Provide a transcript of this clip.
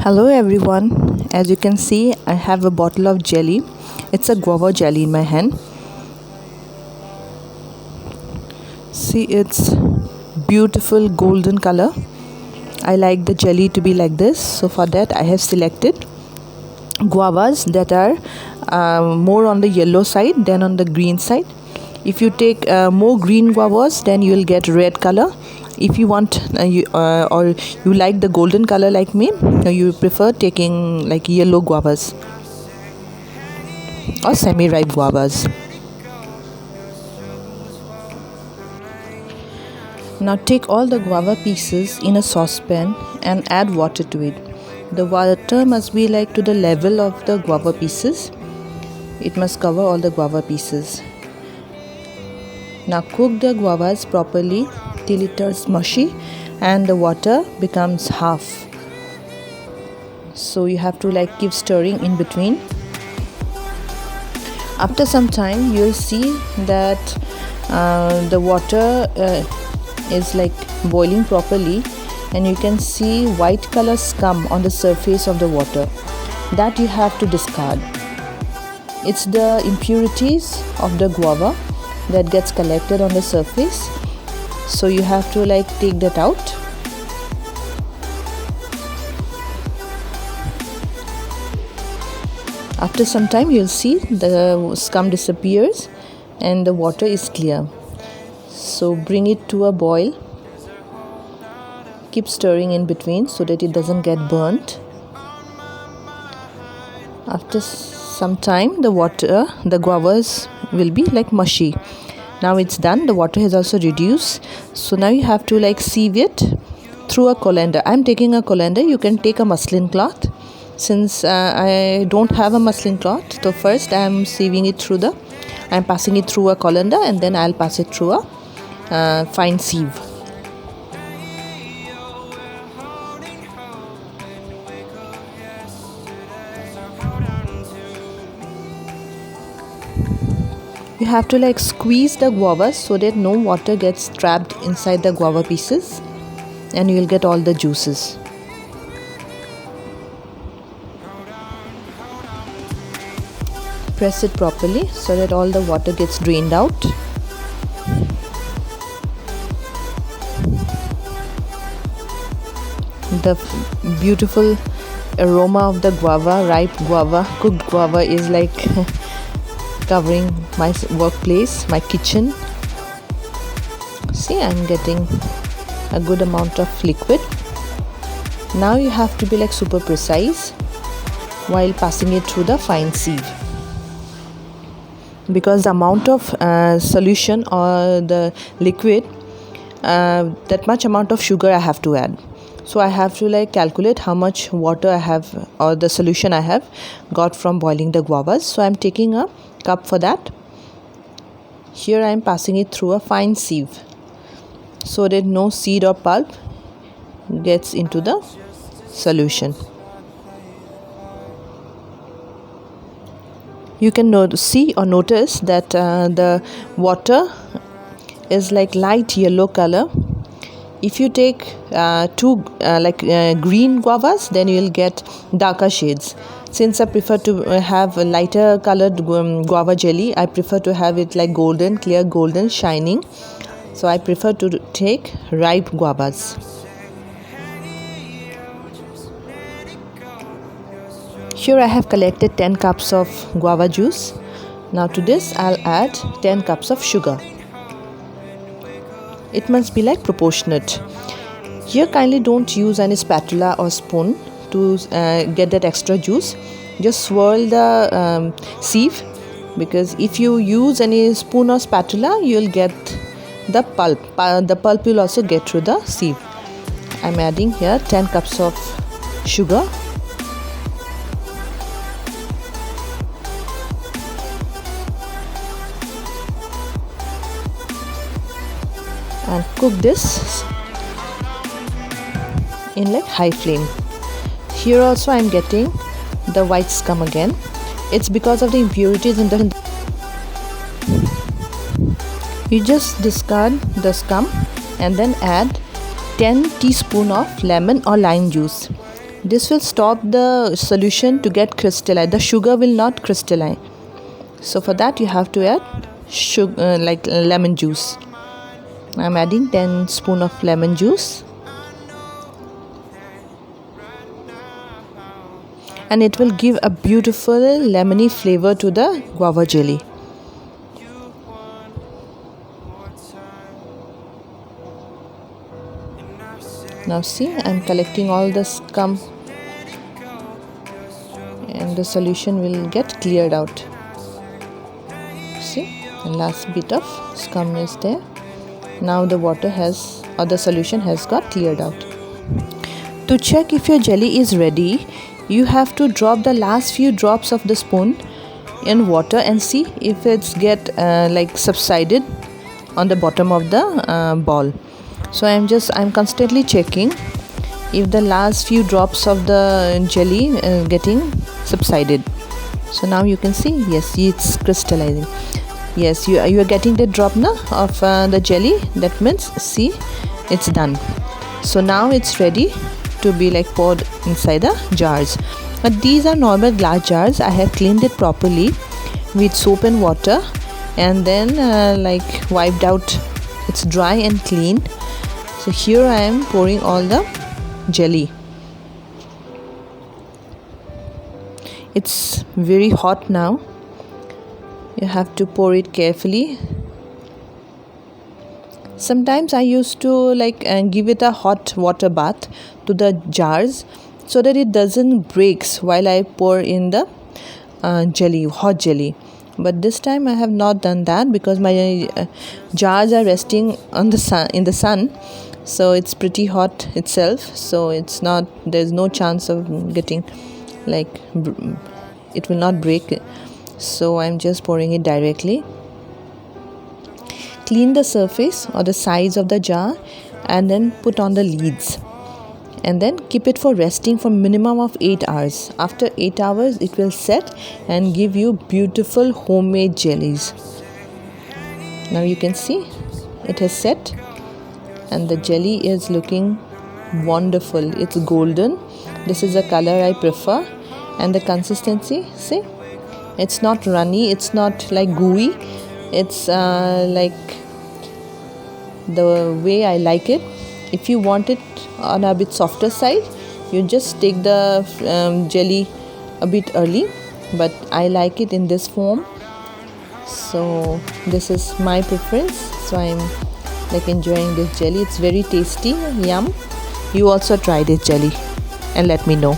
Hello everyone, as you can see I have a bottle of jelly. It's a guava jelly in my hand. See, it's beautiful golden color. I like the jelly to be like this, so for that I have selected guavas that are more on the yellow side than on the green side. If you take more green guavas, then you will get red color. If you want or you like the golden color like me, you prefer taking like yellow guavas or semi-ripe guavas. Now take all the guava pieces in a saucepan and add water to it. The water must be like to the level of the guava pieces. It must cover all the guava pieces. Now cook the guavas properly till it turns mushy and the water becomes half. So you have to like keep stirring in between. After some time you will see that the water is like boiling properly, and you can see white color scum on the surface of the water. That you have to discard. It's the impurities of the guava that gets collected on the surface, so you have to like take that out. After some time you'll see the scum disappears and the water is clear. So bring it to a boil. Keep stirring in between so that it doesn't get burnt. After some time the guavas will be like mushy. Now it's done. The water has also reduced. So now you have to like sieve it through a colander. I'm taking a colander. You can take a muslin cloth. Since I don't have a muslin cloth, so first I'm passing it through a colander, and then I'll pass it through a fine sieve. You have to like squeeze the guava so that no water gets trapped inside the guava pieces, and you will get all the juices. Press it properly so that all the water gets drained out. The beautiful aroma of the guava, ripe guava, cooked guava is like covering my workplace, my kitchen. See, I'm getting a good amount of liquid. Now you have to be like super precise while passing it through the fine sieve, because the amount of solution or the liquid, that much amount of sugar I have to add. So I have to like calculate how much water I have or the solution I have got from boiling the guavas. So I'm taking a cup for that. Here I am passing it through a fine sieve so that no seed or pulp gets into the solution. You can see or notice that the water is like light yellow color. If you take two green guavas, then you will get darker shades. Since I prefer to have a lighter colored guava jelly, I prefer to have it like golden, clear golden, shining. So I prefer to take ripe guavas. Here I have collected 10 cups of guava juice. Now to this I'll add 10 cups of sugar. It must be like proportionate. Here kindly don't use any spatula or spoon to get that extra juice. Just swirl the sieve, because if you use any spoon or spatula, you will get the pulp. The pulp will also get through the sieve. I'm adding here 10 cups of sugar. And cook this in like high flame. Here also I am getting the white scum again. It's because of the impurities in the. You just discard the scum and then add 10 teaspoons of lemon or lime juice. This will stop the solution to get crystallized. The sugar will not crystallize. So for that you have to add sugar, like lemon juice. I'm adding 10 spoon of lemon juice, and it will give a beautiful lemony flavor to the guava jelly. Now see, I'm collecting all the scum and the solution will get cleared out. See, the last bit of scum is there. Now the water has, or the solution has got cleared out. To check if your jelly is ready, you have to drop the last few drops of the spoon in water and see if it's get like subsided on the bottom of the ball. So I'm constantly checking if the last few drops of the jelly getting subsided. So now you can see, yes, it's crystallizing. Yes, you are getting the drop now of the jelly. That means, see, it's done. So now it's ready to be like poured inside the jars. But these are normal glass jars. I have cleaned it properly with soap and water, and then like wiped out. It's dry and clean. So here I am pouring all the jelly. It's very hot now. You have to pour it carefully. Sometimes I used to like give it a hot water bath to the jars so that it doesn't breaks while I pour in the jelly, hot jelly. But this time I have not done that because my jars are resting on the sun, in the sun, so it's pretty hot itself. So it's not, there's no chance of getting like it will not break. So I'm just pouring it directly. Clean the surface or the sides of the jar and then put on the lids, and then keep it for resting for minimum of 8 hours. After 8 hours it will set and give you beautiful homemade jellies. Now you can see it has set and the jelly is looking wonderful. It's golden. This is the color I prefer, and the consistency, see, it's not runny, it's not like gooey, it's like the way I like it. If you want it on a bit softer side, you just take the jelly a bit early, but I like it in this form. So this is my preference. So I'm like enjoying this jelly. It's very tasty, yum. You also try this jelly and let me know.